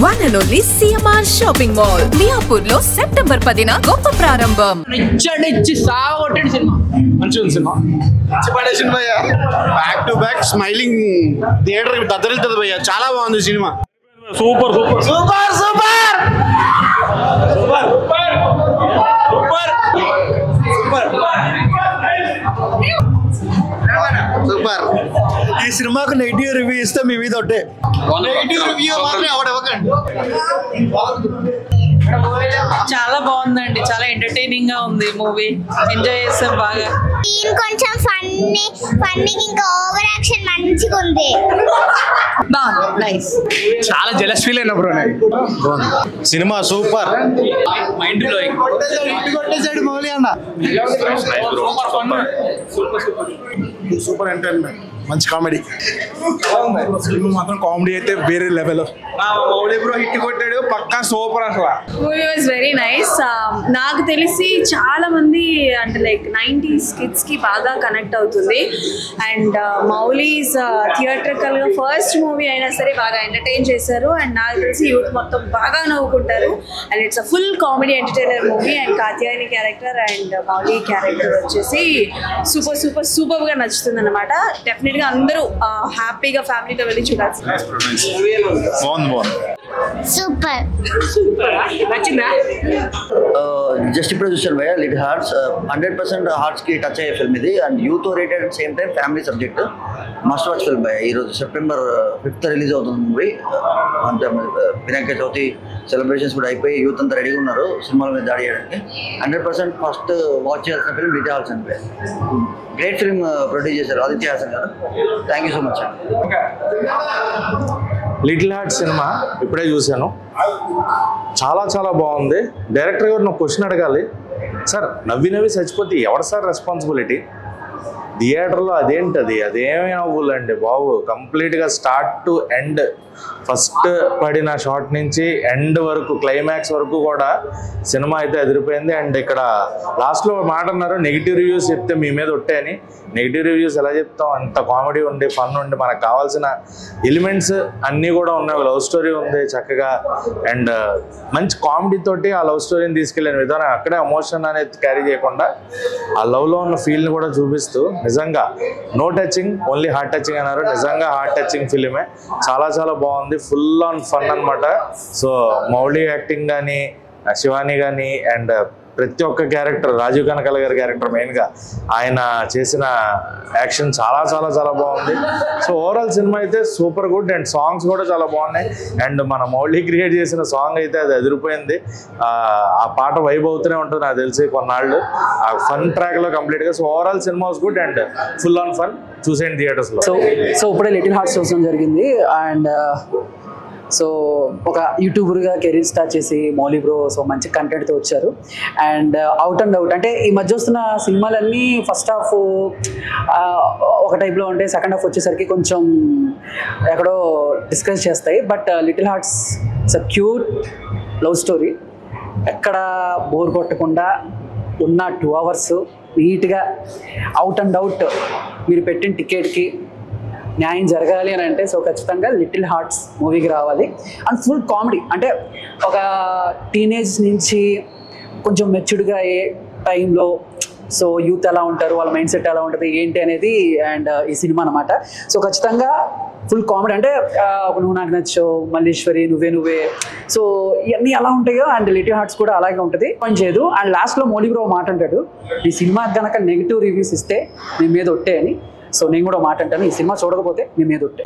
One and only CMR Shopping Mall. Miapur lo September 10 గొప్ప ప్రారంభం. నిచ్చి సాగొట్టండి సినిమా. మంచిగా ఉంది సినిమా. పడేసింది భయ్యా. Back to back smiling theatre దద్దరిల్తది భయ్యా. చాలా బాగుంది cinema. Super super super super super super super. ఈ సినిమాకు నెగిటివ్ రివ్యూ ఇస్తే మీ మీద ఒకటే. నెగిటివ్ రివ్యూ మాత్రం అవడవకండి. చాలా బాగుందండి, చాలా ఎంటర్టైనింగ్ గా ఉంది మూవీ. ఎంజాయ్ చేస్తాం బాగా. కొంచెం ఫన్నీ ఇంకా ఓవర్ యాక్షన్ మంచిగా ఉంది. బాగుంది, నైస్. చాలా జెలస్ ఫీల్ అయినా bro. Cinema super. Mind blowing. కొట్టేసాడు మౌలి అన్న. సూపర్ ఎంటర్టైన్మెంట్, మంచి కామెడీ. సినిమా మాత్రం కామెడీ అయితే వేరే లెవెల్. మౌలి బ్రో హిట్ కొట్టాడు పక్కా, సూపర్ అసలు. Movie was very nice. నాకు తెలిసి చాలా మంది అంటే లైక్ 90s కిడ్స్ కి బాగా కనెక్ట్ అవుతుంది. అండ్ మౌలీస్ థియేట్రికల్ గా ఫస్ట్ మూవీ అయినా సరే బాగా ఎంటర్టైన్ చేశారు. అండ్ నాకు తెలిసి యూత్ మొత్తం బాగా నవ్వుకుంటారు. And it's a full comedy entertainer movie. And Katyayani character and Mouli character వచ్చేసి సూపర్ సూపర్ సూపర్ గా నచ్చుతుంది అనమాట. డెఫినెట్ గా అందరూ హ్యాపీగా ఫ్యామిలీతో వెళ్ళి చూడాల్సింది. సూపర్. జస్ట్ ఇప్పుడు చూసాను భయ్య లిటిల్ హార్ట్స్. 100% హార్ట్స్ కి టచ్ అయ్యే ఫిల్మ్ ఇది. And youth oriented at same time family subject. Must watch film భయ్య. ఈరోజు September 5th రిలీజ్ అవుతుంది మూవీ. అంటే వినాయక చవితి సెలబ్రేషన్స్ కూడా అయిపోయి యూత్ అంతా రెడీగా ఉన్నారు సినిమాల మీద దాడి చేయడానికి. 100% ఫస్ట్ వాచ్ చేయాల్సిన ఫిల్మ్ లిటిల్ హార్ట్స్ అని భయ్య. గ్రేట్ ఫిల్మ్ ప్రొడ్యూస్ చేశారు ఆదిత్య హాసన్ గారు. Thank you so much. Little heart cinema ఇప్పుడే చూశాను, చాలా చాలా బాగుంది. డైరెక్టర్ గారు నాకు క్వశ్చన్ అడగాలి, సార్ నవ్వి నవ్వి చచ్చిపోతే ఎవరు సార్ రెస్పాన్సిబిలిటీ? థియేటర్లో అదేంటది, అదేమీ అవ్వాలండి బాబు. కంప్లీట్గా స్టార్ట్ టు ఎండ్, ఫస్ట్ పడిన షాట్ నుంచి ఎండ్ వరకు క్లైమాక్స్ వరకు కూడా సినిమా అయితే ఎదిరిపోయింది. అండ్ ఇక్కడ లాస్ట్లో మాట అన్నారు, నెగిటివ్ రివ్యూస్ చెప్తే మీ మీద ఒట్టే అని. నెగిటివ్ రివ్యూస్ ఎలా చెప్తాం? అంత కామెడీ ఉండి ఫన్ ఉండి మనకు కావాల్సిన ఎలిమెంట్స్ అన్నీ కూడా ఉన్నాయి. లవ్ స్టోరీ ఉంది చక్కగా. అండ్ మంచి కామెడీ తోటి ఆ లవ్ స్టోరీని తీసుకెళ్ళిన విధానం, అక్కడే ఎమోషన్ అనేది క్యారీ చేయకుండా ఆ లవ్లో ఉన్న ఫీల్ని కూడా చూపిస్తూ నిజంగా no touching only heart touching అన్నారు. నిజంగా హార్ట్ టచింగ్ ఫిలిమే. చాలా చాలా బాగుంది, ఫుల్ ఆన్ ఫన్ అనమాట. సో మౌలి యాక్టింగ్ కానీ, శివాని కానీ, అండ్ ప్రతి ఒక్క క్యారెక్టర్, రాజీవ్ కనకాల గారి క్యారెక్టర్ మెయిన్గా ఆయన చేసిన యాక్షన్ చాలా చాలా చాలా బాగుంది. సో ఓవరాల్ సినిమా అయితే సూపర్ గుడ్. అండ్ సాంగ్స్ కూడా చాలా బాగున్నాయి. అండ్ మన మౌలి క్రియేట్ చేసిన సాంగ్ అయితే అది ఎదిరిపోయింది. ఆ పాట వైబ్ అవుతూనే ఉంటుంది నాకు తెలిసి కొన్నాళ్ళు. ఆ ఫన్ ట్రాక్లో కంప్లీట్గా. So overall cinema was good and full on fun. చూసేయండి థియేటర్స్లో. సో ఇప్పుడే లిటిల్ హార్ట్స్ చూడడం జరిగింది. అండ్ సో ఒక యూట్యూబర్గా కెరీర్ స్టార్ట్ చేసి మౌలి బ్రో సో మంచి కంటెంట్తో వచ్చారు. అండ్ అవుట్ అండ్ అవుట్ అంటే ఈ మధ్య వస్తున్న సినిమాలన్నీ ఫస్ట్ హాఫ్ ఒక టైప్లో ఉంటే సెకండ్ హాఫ్ వచ్చేసరికి కొంచెం ఎక్కడో డిస్కస్ చేస్తాయి. But little hearts it's a cute love story. ఎక్కడ బోర్ కొట్టకుండా ఉన్న 2 hours నీట్గా అవుట్ అండ్ అవుట్ మీరు పెట్టిన టికెట్కి న్యాయం జరగాలి అని అంటే సో ఖచ్చితంగా లిటిల్ హార్ట్స్ మూవీకి రావాలి. అండ్ ఫుల్ కామెడీ అంటే ఒక టీనేజ్ నుంచి కొంచెం మెచ్యూర్డ్గా అయ్యే టైంలో సో యూత్ ఎలా ఉంటారు, వాళ్ళ మైండ్ సెట్ ఎలా ఉంటుంది ఏంటి అనేది అండ్ ఈ సినిమా అనమాట. సో ఖచ్చితంగా ఫుల్ కామెడీ అంటే నువ్వు నాకు నచ్చావు, మల్లీశ్వరి, నువ్వే సో ఇవన్నీ ఎలా ఉంటాయో అండ్ లిటిల్ హార్ట్స్ కూడా అలాగే ఉంటుంది. పని చేయదు. అండ్ లాస్ట్లో మౌలి బ్రో మాట అంటాడు, ఈ సినిమా కనుక నెగిటివ్ రివ్యూస్ ఇస్తే మీ మీద ఒట్టే అని. సో నేను కూడా మాట అంటాను, ఈ సినిమా చూడకపోతే మీ మీద ఒట్టే.